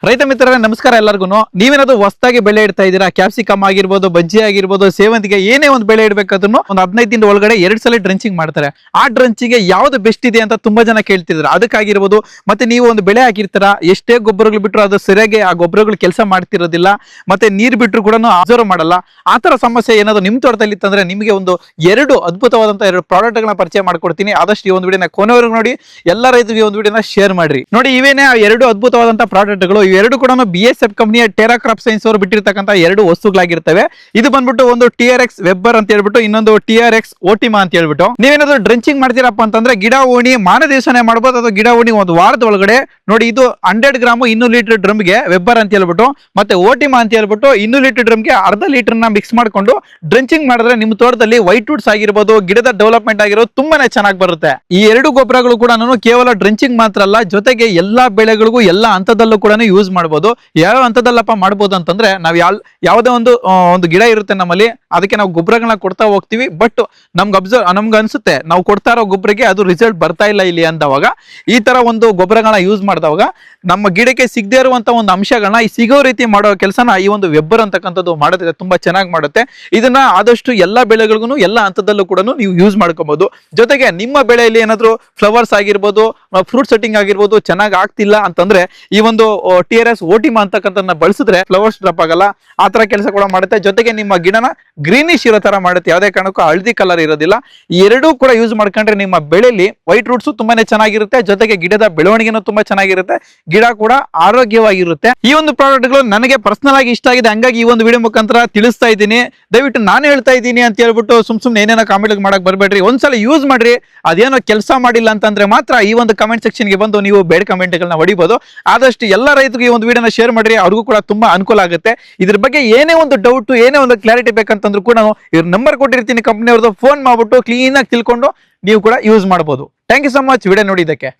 ರೈತ ಮಿತ್ರರೇ ನಮಸ್ಕಾರ ಎಲ್ಲರಿಗೂ. ನೀವೇನಾದ್ರು ಹೊಸದಾಗಿ ಬೆಳೆ ಇಡ್ತಾ ಇದ್ದೀರಾ, ಕ್ಯಾಪ್ಸಿಕಮ್ ಆಗಿರ್ಬೋದು, ಬಜ್ಜಿ ಆಗಿರ್ಬೋದು, ಸೇವಂತಿಗೆ ಏನೇ ಒಂದು ಬೆಳೆ ಇಡಬೇಕಾದ್ರೂ ಒಂದು 15 ದಿನದ ಒಳಗಡೆ 2 ಸಲ ಡ್ರೆಂಚಿಂಗ್ ಮಾಡ್ತಾರೆ. ಆ ಡ್ರೆಂಚಿಂಗ್ ಯಾವ್ದು ಬೆಸ್ಟ್ ಇದೆ ಅಂತ ತುಂಬಾ ಜನ ಕೇಳ್ತಿದ್ರು. ಅದಕ್ಕಾಗಿರ್ಬೋದು, ಮತ್ತೆ ನೀವು ಒಂದು ಬೆಳೆ ಹಾಕಿರ್ತೀರಾ, ಎಷ್ಟೇ ಗೊಬ್ಬರಗಳು ಬಿಟ್ಟರು ಅದು ಸರಿಯಾಗಿ ಆ ಗೊಬ್ಬರಗಳು ಕೆಲಸ ಮಾಡ್ತಿರೋದಿಲ್ಲ, ಮತ್ತೆ ನೀರು ಬಿಟ್ಟರು ಕೂಡ ಅಬ್ಸರ್ವ್ ಮಾಡಲ್ಲ. ಆ ತರ ಸಮಸ್ಯೆ ಏನಾದ್ರು ನಿಮ್ ತೋಟದಲ್ಲಿ ಇತ್ತಂದ್ರೆ ನಿಮಗೆ ಒಂದು 2 ಅದ್ಭುತವಾದಂತಹ 2 ಪ್ರಾಡಕ್ಟ್ ಗಳನ್ನ ಪರಿಚಯ ಮಾಡ್ಕೊಡ್ತೀನಿ. ಆದಷ್ಟು ಈ ಒಂದು ವಿಡಿಯೋನ ಕೊನೆವರೆಗೂ ನೋಡಿ, ಎಲ್ಲ ರೈತರಿಗೆ ಒಂದು ವಿಡಿಯೋನ ಶೇರ್ ಮಾಡ್ರಿ. ನೋಡಿ, ಇವೇನೇ ಆ 2 ಅದ್ಭುತವಾದಂತಹ ಪ್ರಾಡಕ್ಟ್ ಗಳು. ಇವೆರಡು ಕೂಡ BASF ಕಂಪನಿಯ ಟೆರಾ ಕ್ರಾಪ್ ಸೈನ್ಸ್ ಅವರು ಬಿಟ್ಟಿರ್ತಕ್ಕಂಥ 2 ವಸ್ತುಗಳಾಗಿರ್ತವೆ. ಇದು ಬಂದ್ಬಿಟ್ಟು ಒಂದು TRX ವೆಬ್ಬರ್ ಅಂತ ಹೇಳ್ಬಿಟ್ಟು, ಇನ್ನೊಂದು TRX ಓಟಿಮಾ ಅಂತ ಹೇಳ್ಬಿಟ್ಟು. ನೀವೇನಾದ್ರು ಡ್ರೆಂಚಿಂಗ್ ಮಾಡ್ತೀರಪ್ಪ ಅಂತಂದ್ರೆ ಗಿಡ ಓಣಿ ಮಾನ ದಿವಸನೇ ಮಾಡಬಹುದು, ಅಥವಾ ಗಿಡ ಓಣಿ ಒಂದು ವಾರದ ಒಳಗಡೆ. ನೋಡಿ, ಇದು 100 ಗ್ರಾಮ್ 200 ಲೀಟರ್ ಡ್ರಮ್ಗೆ ವೆಬ್ಬರ್ ಅಂತ ಹೇಳ್ಬಿಟ್ಟು, ಮತ್ತೆ ಓಟಿಮಾ ಅಂತ ಹೇಳ್ಬಿಟ್ಟು 200 ಲೀಟರ್ ಡ್ರಮ್ಗೆ ಅರ್ಧ ಲೀಟರ್ ನ ಮಿಕ್ಸ್ ಮಾಡ್ಕೊಂಡು ಡ್ರೆಂಚಿಂಗ್ ಮಾಡಿದ್ರೆ ನಿಮ್ಮ ತೋಟದಲ್ಲಿ ವೈಟ್ ವುಡ್ಸ್ ಆಗಿರ್ಬೋದು, ಗಿಡದ ಡೆವಲಪ್ಮೆಂಟ್ ಆಗಿರೋದು ತುಂಬಾನೇ ಚೆನ್ನಾಗಿ ಬರುತ್ತೆ. ಈ 2 ಗೊಬ್ಬರಗಳು ಕೂಡ ಕೇವಲ ಡ್ರೆಂಚಿಂಗ್ ಮಾತ್ರ ಅಲ್ಲ, ಜೊತೆಗೆ ಎಲ್ಲಾ ಬೆಳೆಗಳಿಗೂ ಎಲ್ಲಾ ಹಂತದಲ್ಲೂ ಕೂಡ ಯೂಸ್ ಮಾಡಬಹುದು. ಯಾವ ಹಂತದಲ್ಲಪ್ಪ ಮಾಡಬಹುದು ಅಂತಂದ್ರೆ, ನಾವು ಯಾವುದೇ ಒಂದು ಗಿಡ ಇರುತ್ತೆ ನಮ್ಮಲ್ಲಿ, ಅದಕ್ಕೆ ನಾವು ಗೊಬ್ಬರಗಳನ್ನ ಕೊಡ್ತಾ ಹೋಗ್ತೀವಿ. ಬಟ್ ನಮ್ಗೆ ಅನ್ಸುತ್ತೆ ನಾವು ಕೊಡ್ತಾ ಇರೋ ಗೊಬ್ಬರಕ್ಕೆ ಅದು ರಿಸಲ್ಟ್ ಬರ್ತಾ ಇಲ್ಲ ಇಲ್ಲಿ ಅಂದವಾಗ, ಈ ತರ ಒಂದು ಗೊಬ್ಬರಗಳನ್ನ ಯೂಸ್ ಮಾಡಿದವಾಗ ನಮ್ಮ ಗಿಡಕ್ಕೆ ಸಿಗದೇ ಇರುವಂತ ಒಂದು ಅಂಶಗಳನ್ನ ಈ ಸಿಗೋ ರೀತಿ ಮಾಡೋ ಕೆಲಸನ ಈ ಒಂದು ವೆಬ್ಬರ್ ಅಂತಕ್ಕಂಥದ್ದು ಮಾಡುತ್ತೆ, ತುಂಬಾ ಚೆನ್ನಾಗಿ ಮಾಡುತ್ತೆ. ಇದನ್ನ ಆದಷ್ಟು ಎಲ್ಲಾ ಬೆಳೆಗಳಿಗೂ ಎಲ್ಲಾ ಹಂತದಲ್ಲೂ ಕೂಡ ನೀವು ಯೂಸ್ ಮಾಡ್ಕೋಬಹುದು. ಜೊತೆಗೆ ನಿಮ್ಮ ಬೆಳೆಯಲ್ಲಿ ಏನಾದ್ರು ಫ್ಲವರ್ಸ್ ಆಗಿರ್ಬೋದು, ಫ್ರೂಟ್ ಸೆಟ್ಟಿಂಗ್ ಆಗಿರ್ಬೋದು ಚೆನ್ನಾಗಿ ಆಗ್ತಿಲ್ಲ ಅಂತಂದ್ರೆ ಈ ಒಂದು TRS ಓಟಿಮಾ ಅಂತಕ್ಕಂಥದ್ದನ್ನ ಬಳಸಿದ್ರೆ ಫ್ಲವರ್ಸ್ ಡ್ರಾಪ್ ಆಗಲ್ಲ, ಆ ತರ ಕೆಲಸ ಕೂಡ ಮಾಡುತ್ತೆ. ಜೊತೆಗೆ ನಿಮ್ಮ ಗಿಡನ ಗ್ರೀನಿಶ್ ಇರೋ ತರ ಮಾಡುತ್ತೆ, ಯಾವುದೇ ಕಾರಣಕ್ಕೂ ಹಳದಿ ಕಲರ್ ಇರೋದಿಲ್ಲ. ಈ 2 ಕೂಡ ಯೂಸ್ ಮಾಡ್ಕೊಂಡ್ರೆ ನಿಮ್ಮ ಬೆಳೆಯಲ್ಲಿ ವೈಟ್ ರೂಟ್ಸ್ ತುಂಬಾನೇ ಚೆನ್ನಾಗಿರುತ್ತೆ, ಜೊತೆಗೆ ಗಿಡದ ಬೆಳವಣಿಗೆನೂ ತುಂಬಾ ಚೆನ್ನಾಗಿರುತ್ತೆ, ಗಿಡ ಕೂಡ ಆರೋಗ್ಯವಾಗಿರುತ್ತೆ. ಈ ಒಂದು ಪ್ರಾಡಕ್ಟ್ ಗಳು ನನಗೆ ಪರ್ಸನಲ್ ಆಗಿ ಇಷ್ಟ ಆಗಿದೆ, ಹಂಗಾಗಿ ಈ ಒಂದು ವಿಡಿಯೋ ಮುಖಾಂತರ ತಿಳಿಸ್ತಾ ಇದ್ದೀನಿ. ದಯವಿಟ್ಟು ನಾನು ಹೇಳ್ತಾ ಇದ್ದೀನಿ ಅಂತ ಹೇಳ್ಬಿಟ್ಟು ಸುಮ್ನೆ ಏನೇನೋ ಕಾಮೆಂಟ್ ಮಾಡಕ್ ಬರ್ಬೇಡ್ರಿ. ಒಂದ್ಸಲ ಯೂಸ್ ಮಾಡ್ರಿ, ಅದೇನೋ ಕೆಲಸ ಮಾಡಿಲ್ಲ ಅಂತಂದ್ರೆ ಮಾತ್ರ ಈ ಒಂದು ಕಮೆಂಟ್ ಸೆಕ್ಷನ್ ಗೆ ಬಂದು ನೀವು ಬೇಡ ಕಮೆಂಟ್ ಗಳನ್ನ ಹೊಡಿಬಹುದು. ಆದಷ್ಟು ಎಲ್ಲ ರೈತರಿಗೆ ಈ ಒಂದು ವಿಡಿಯೋನ ಶೇರ್ ಮಾಡ್ರಿ, ಅವ್ರಿಗೂ ಕೂಡ ತುಂಬಾ ಅನುಕೂಲ ಆಗುತ್ತೆ. ಇದ್ರ ಬಗ್ಗೆ ಏನೇ ಒಂದು ಡೌಟ್, ಏನೇ ಒಂದು ಕ್ಲಾರಿಟಿ ಬೇಕಂತಂದ್ರೂ ಕೂಡ ಇವ್ರ ನಂಬರ್ ಕೊಟ್ಟಿರ್ತೀನಿ ಕಂಪನಿ ಅವ್ರದ್ದು, ಫೋನ್ ಮಾಡ್ಬಿಟ್ಟು ಕ್ಲೀನ್ ಆಗಿ ತಿಳ್ಕೊಂಡು ನೀವು ಕೂಡ ಯೂಸ್ ಮಾಡಬಹುದು. Thank you so much video ನೋಡಿದ್ದಕ್ಕೆ.